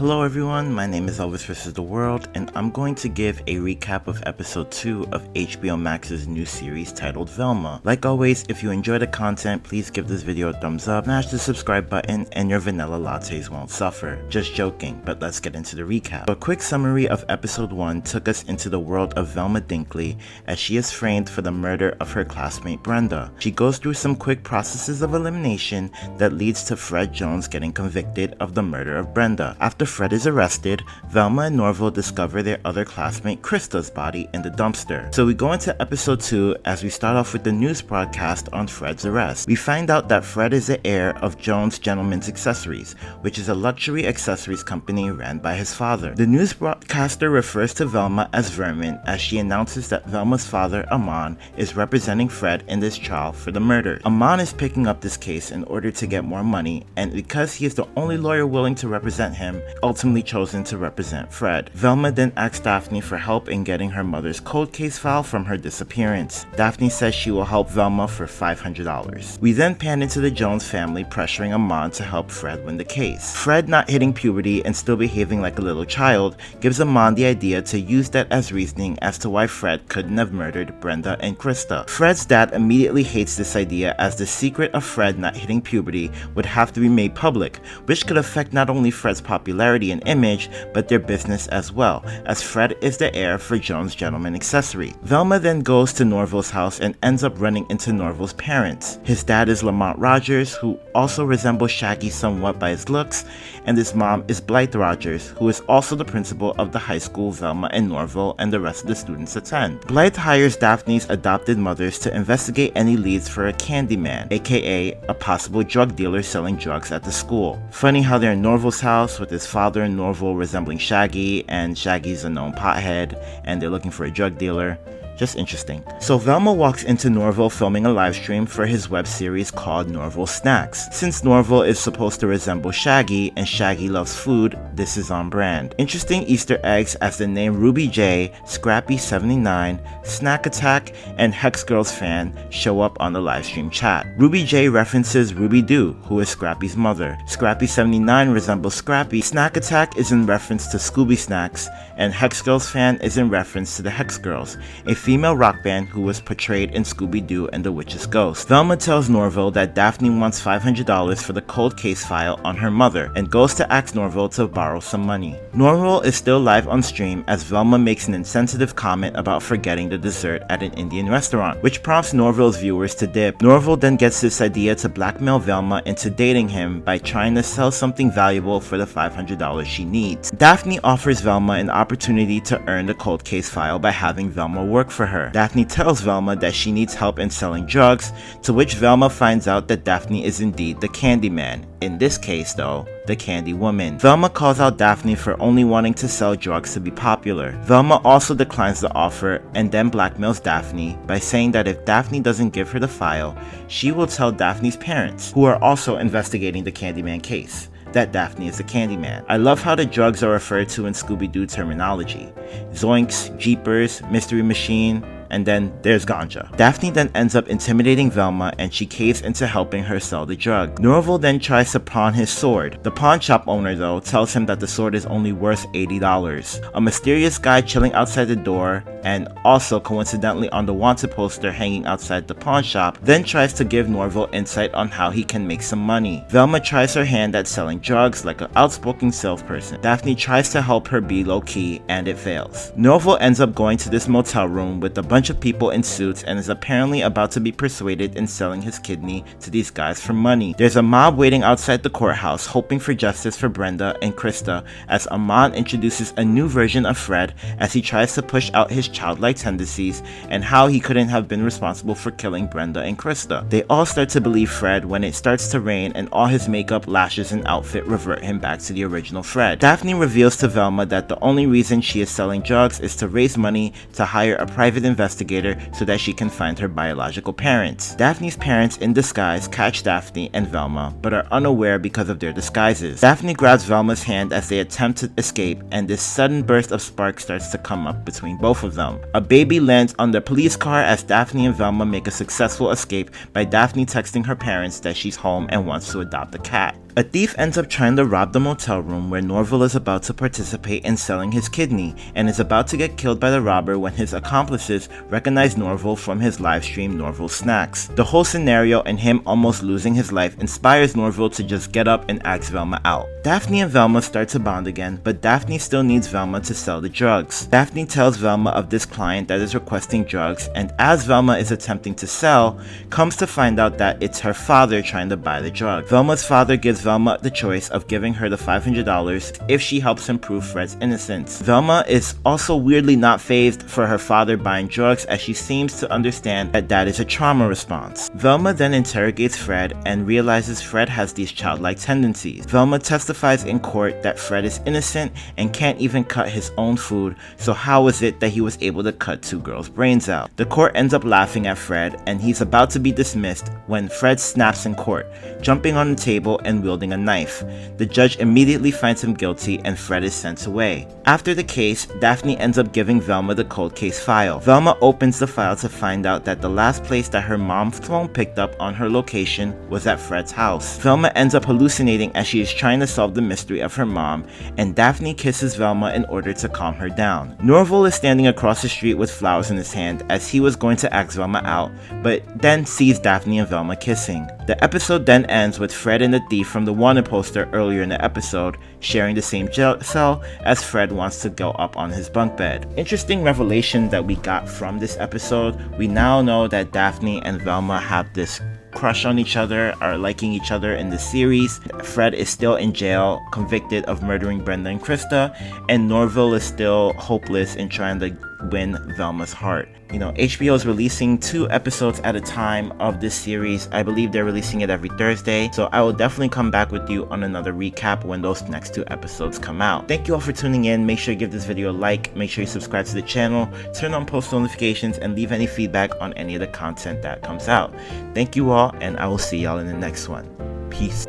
Hello everyone, my name is Elvis vs. the World, and I'm going to give a recap of episode 2 of HBO Max's new series titled Velma. Like always, if you enjoy the content, please give this video a thumbs up, smash the subscribe button, and your vanilla lattes won't suffer. Just joking, but let's get into the recap. A quick summary of episode 1 took us into the world of Velma Dinkley as she is framed for the murder of her classmate Brenda. She goes through some quick processes of elimination that leads to Fred Jones getting convicted of the murder of Brenda. After Fred is arrested, Velma and Norville discover their other classmate Krista's body in the dumpster. So we go into episode 2 as we start off with the news broadcast on Fred's arrest. We find out that Fred is the heir of Jones Gentlemen's Accessories, which is a luxury accessories company ran by his father. The news broadcaster refers to Velma as Vermin as she announces that Velma's father, Amon, is representing Fred in this trial for the murder. Amon is picking up this case in order to get more money, and because he is the only lawyer willing to represent him, ultimately chosen to represent Fred. Velma then asks Daphne for help in getting her mother's cold case file from her disappearance. Daphne says she will help Velma for $500. We then pan into the Jones family pressuring Amon to help Fred win the case. Fred, not hitting puberty and still behaving like a little child, gives Amon the idea to use that as reasoning as to why Fred couldn't have murdered Brenda and Krista. Fred's dad immediately hates this idea as the secret of Fred not hitting puberty would have to be made public, which could affect not only Fred's popularity and image, but their business as well, as Fred is the heir for Jones Gentleman Accessory. Velma then goes to Norville's house and ends up running into Norville's parents. His dad is Lamont Rogers, who also resembles Shaggy somewhat by his looks, and his mom is Blythe Rogers, who is also the principal of the high school Velma and Norville and the rest of the students attend. Blythe hires Daphne's adopted mothers to investigate any leads for a Candyman, aka a possible drug dealer selling drugs at the school. Funny how they're in Norville's house with his father and Norville resembling Shaggy, and Shaggy's a known pothead, and they're looking for a drug dealer. Just interesting. So Velma walks into Norville filming a live stream for his web series called Norville Snacks. Since Norville is supposed to resemble Shaggy and Shaggy loves food, this is on brand. Interesting Easter eggs as the name Ruby J, Scrappy79, Snack Attack, and Hex Girls fan show up on the live stream chat. Ruby J references Scooby Doo, who is Scrappy's mother. Scrappy79 resembles Scrappy. Snack Attack is in reference to Scooby Snacks, and Hex Girls fan is in reference to the Hex Girls, a female rock band who was portrayed in Scooby Doo and the Witch's Ghost. Velma tells Norville that Daphne wants $500 for the cold case file on her mother and goes to ask Norville to borrow some money. Norville is still live on stream as Velma makes an insensitive comment about forgetting the dessert at an Indian restaurant, which prompts Norville's viewers to dip. Norville then gets this idea to blackmail Velma into dating him by trying to sell something valuable for the $500 she needs. Daphne offers Velma an opportunity to earn the cold case file by having Velma work for her. Daphne tells Velma that she needs help in selling drugs, to which Velma finds out that Daphne is indeed the Candyman. In this case though, the Candy Woman. Velma calls out Daphne for only wanting to sell drugs to be popular. Velma also declines the offer and then blackmails Daphne by saying that if Daphne doesn't give her the file, she will tell Daphne's parents, who are also investigating the Candyman case, that Daphne is the Candyman. I love how the drugs are referred to in Scooby Doo terminology. Zoinks, Jeepers, Mystery Machine, and then there's ganja. Daphne then ends up intimidating Velma and she caves into helping her sell the drug. Norville then tries to pawn his sword. The pawn shop owner though tells him that the sword is only worth $80. A mysterious guy chilling outside the door, and also coincidentally on the wanted poster hanging outside the pawn shop, then tries to give Norville insight on how he can make some money. Velma tries her hand at selling drugs like an outspoken salesperson. Daphne tries to help her be low-key and it fails. Norville ends up going to this motel room with a bunch of people in suits and is apparently about to be persuaded in selling his kidney to these guys for money. There's a mob waiting outside the courthouse hoping for justice for Brenda and Krista as Amon introduces a new version of Fred as he tries to push out his childlike tendencies and how he couldn't have been responsible for killing Brenda and Krista. They all start to believe Fred when it starts to rain and all his makeup, lashes, and outfit revert him back to the original Fred. Daphne reveals to Velma that the only reason she is selling drugs is to raise money to hire a private investigator so that she can find her biological parents. Daphne's parents in disguise catch Daphne and Velma, but are unaware because of their disguises. Daphne grabs Velma's hand as they attempt to escape, and this sudden burst of sparks starts to come up between both of them. A baby lands on the police car as Daphne and Velma make a successful escape by Daphne texting her parents that she's home and wants to adopt a cat. A thief ends up trying to rob the motel room where Norval is about to participate in selling his kidney, and is about to get killed by the robber when his accomplices recognize Norval from his livestream Norval Snacks. The whole scenario and him almost losing his life inspires Norval to just get up and ask Velma out. Daphne and Velma start to bond again, but Daphne still needs Velma to sell the drugs. Daphne tells Velma of this client that is requesting drugs, and as Velma is attempting to sell, comes to find out that it's her father trying to buy the drug. Velma's father gives Velma the choice of giving her the $500 if she helps him prove Fred's innocence. Velma is also weirdly not fazed for her father buying drugs, as she seems to understand that that is a trauma response. Velma then interrogates Fred and realizes Fred has these childlike tendencies. Velma testifies in court that Fred is innocent and can't even cut his own food, so how is it that he was able to cut two girls' brains out? The court ends up laughing at Fred, and he's about to be dismissed when Fred snaps in court, jumping on the table and wielding a knife. The judge immediately finds him guilty and Fred is sent away. After the case, Daphne ends up giving Velma the cold case file. Velma opens the file to find out that the last place that her mom's phone picked up on her location was at Fred's house. Velma ends up hallucinating as she is trying to solve the mystery of her mom, and Daphne kisses Velma in order to calm her down. Norval is standing across the street with flowers in his hand as he was going to ask Velma out, but then sees Daphne and Velma kissing. The episode then ends with Fred and the thief from the wanted poster earlier in the episode sharing the same jail cell as Fred wants to go up on his bunk bed. Interesting revelation that we got from this episode. We now know that Daphne and Velma have this crush on each other, are liking each other in the series. Fred is still in jail, convicted of murdering Brenda and Krista, and Norval is still hopeless in trying to win Velma's heart. You know, HBO is releasing 2 episodes at a time of this series. I believe they're releasing it every Thursday, so I will definitely come back with you on another recap when those next 2 episodes come out. Thank you all for tuning in. Make sure you give this video a like, make sure you subscribe to the channel, turn on post notifications, and leave any feedback on any of the content that comes out. Thank you all, and I will see y'all in the next one. Peace.